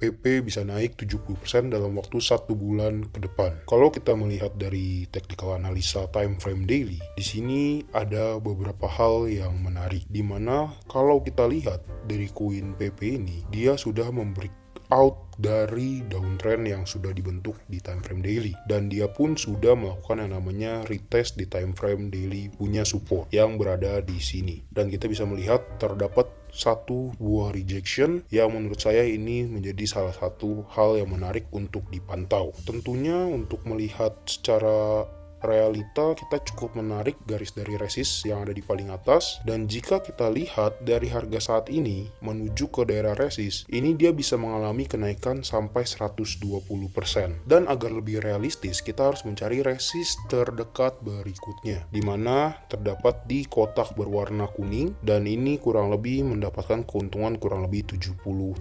PP bisa naik 70% dalam waktu 1 bulan ke depan. Kalau kita melihat dari technical analisa time frame daily, di sini ada beberapa hal yang menarik, di mana kalau kita lihat dari koin PP ini, dia sudah memberi out dari downtrend yang sudah dibentuk di time frame daily, dan dia pun sudah melakukan yang namanya retest di time frame daily punya support yang berada di sini, dan kita bisa melihat terdapat satu buah rejection yang menurut saya ini menjadi salah satu hal yang menarik untuk dipantau. Tentunya untuk melihat secara realita, kita cukup menarik garis dari resist yang ada di paling atas, dan jika kita lihat dari harga saat ini menuju ke daerah resist, ini dia bisa mengalami kenaikan sampai 120%. Dan agar lebih realistis, kita harus mencari resist terdekat berikutnya, di mana terdapat di kotak berwarna kuning, dan ini kurang lebih mendapatkan keuntungan kurang lebih 70%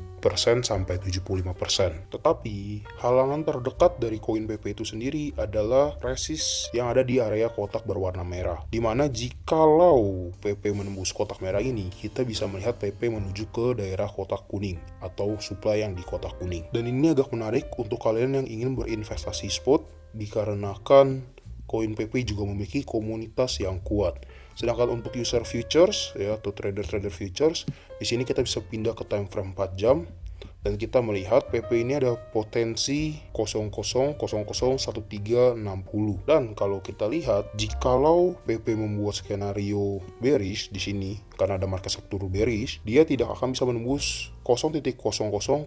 sampai 75%. Tetapi halangan terdekat dari koin PP itu sendiri adalah resist yang ada di area kotak berwarna merah, dimana jikalau PP menembus kotak merah ini, kita bisa melihat PP menuju ke daerah kotak kuning atau supply yang di kotak kuning. Dan ini agak menarik untuk kalian yang ingin berinvestasi spot, dikarenakan koin PP juga memiliki komunitas yang kuat. Sedangkan untuk user futures ya, atau trader futures, di sini kita bisa pindah ke time frame 4 jam. Dan kita melihat PP ini ada potensi 00001360. Dan kalau kita lihat, jikalau PP membuat skenario bearish di sini, karena ada market structure bearish, dia tidak akan bisa menembus 0.00001286.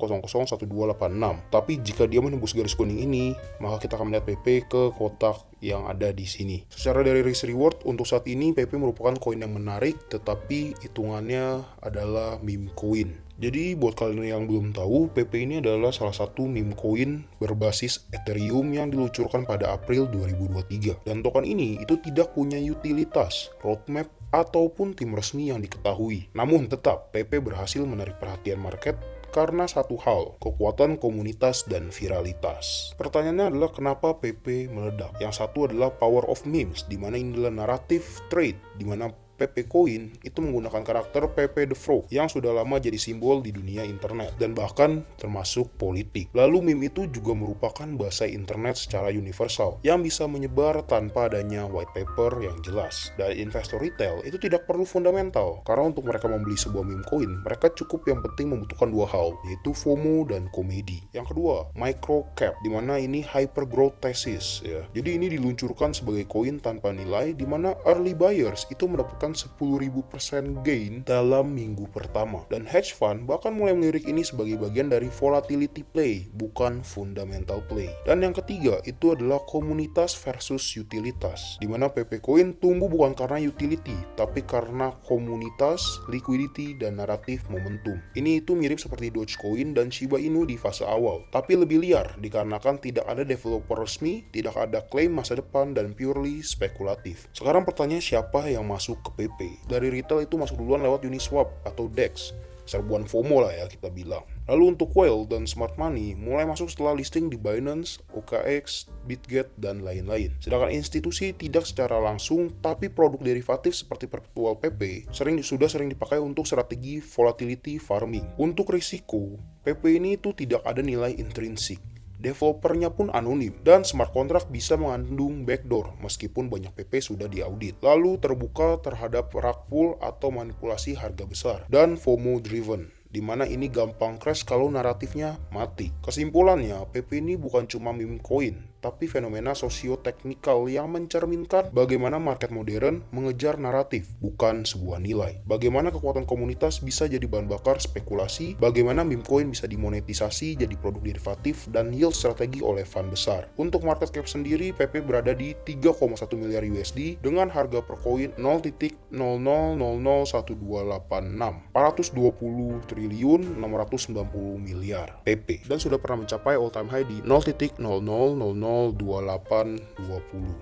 Tapi jika dia menembus garis kuning ini, maka kita akan melihat PP ke kotak yang ada di sini. Secara dari risk reward, untuk saat ini PP merupakan koin yang menarik, tetapi hitungannya adalah meme coin. Jadi buat kalian yang belum tahu, PP ini adalah salah satu meme coin berbasis Ethereum yang diluncurkan pada April 2023. Dan token ini itu tidak punya utilitas, roadmap, ataupun tim resmi yang diketahui. Namun tetap, PP berhasil menarik perhatian market karena satu hal, kekuatan komunitas dan viralitas. Pertanyaannya adalah kenapa PP meledak? Yang satu adalah power of memes, di mana ini adalah naratif trade, di mana PP Coin itu menggunakan karakter PP The Frog yang sudah lama jadi simbol di dunia internet dan bahkan termasuk politik. Lalu meme itu juga merupakan bahasa internet secara universal yang bisa menyebar tanpa adanya white paper yang jelas. Dan investor retail itu tidak perlu fundamental, karena untuk mereka membeli sebuah meme coin, mereka cukup yang penting membutuhkan dua hal, yaitu FOMO dan komedi. Yang kedua, micro cap, di mana ini hyper growth thesis ya. Jadi ini diluncurkan sebagai koin tanpa nilai, di mana early buyers itu mendapatkan 10.000% gain dalam minggu pertama. Dan hedge fund bahkan mulai melirik ini sebagai bagian dari volatility play, bukan fundamental play. Dan yang ketiga, itu adalah komunitas versus utilitas, di mana PP Coin tumbuh bukan karena utility, tapi karena komunitas, liquidity, dan naratif momentum. Ini itu mirip seperti Dogecoin dan Shiba Inu di fase awal, tapi lebih liar dikarenakan tidak ada developer resmi, tidak ada klaim masa depan, dan purely spekulatif. Sekarang pertanyaan, siapa yang masuk ke PP? Dari retail itu masuk duluan lewat Uniswap atau DEX, serbuan FOMO lah ya kita bilang. Lalu untuk Whale dan Smart Money mulai masuk setelah listing di Binance, OKX, Bitget, dan lain-lain. Sedangkan institusi tidak secara langsung, tapi produk derivatif seperti perpetual PP sudah sering dipakai untuk strategi volatility farming. Untuk risiko, PP ini itu tidak ada nilai intrinsik. Developernya pun anonim, dan smart contract bisa mengandung backdoor meskipun banyak PP sudah diaudit. Lalu terbuka terhadap rug pull atau manipulasi harga besar, dan FOMO driven, di mana ini gampang crash kalau naratifnya mati. Kesimpulannya, PP ini bukan cuma meme coin, tapi fenomena sosio-teknikal yang mencerminkan bagaimana market modern mengejar naratif, bukan sebuah nilai. Bagaimana kekuatan komunitas bisa jadi bahan bakar spekulasi, bagaimana meme coin bisa dimonetisasi jadi produk derivatif dan yield strategi oleh fund besar. Untuk market cap sendiri, PP berada di 3,1 miliar USD dengan harga per koin 0,00001286, 420 triliun 690 miliar PP, dan sudah pernah mencapai all time high di 0,00002820.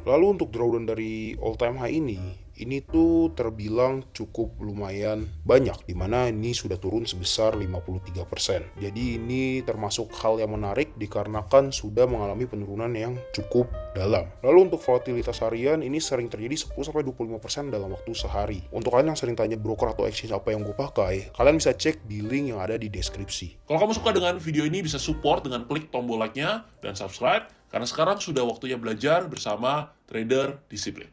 Lalu untuk drawdown dari all time high ini ini tuh terbilang cukup lumayan banyak, dimana ini sudah turun sebesar 53%. Jadi ini termasuk hal yang menarik dikarenakan sudah mengalami penurunan yang cukup dalam. Lalu untuk volatilitas harian ini sering terjadi 10-25% dalam waktu sehari. Untuk kalian yang sering tanya broker atau exchange apa yang gue pakai, kalian bisa cek di link yang ada di deskripsi. Kalau kamu suka dengan video ini, bisa support dengan klik tombol like-nya dan subscribe, karena sekarang sudah waktunya belajar bersama trader disiplin.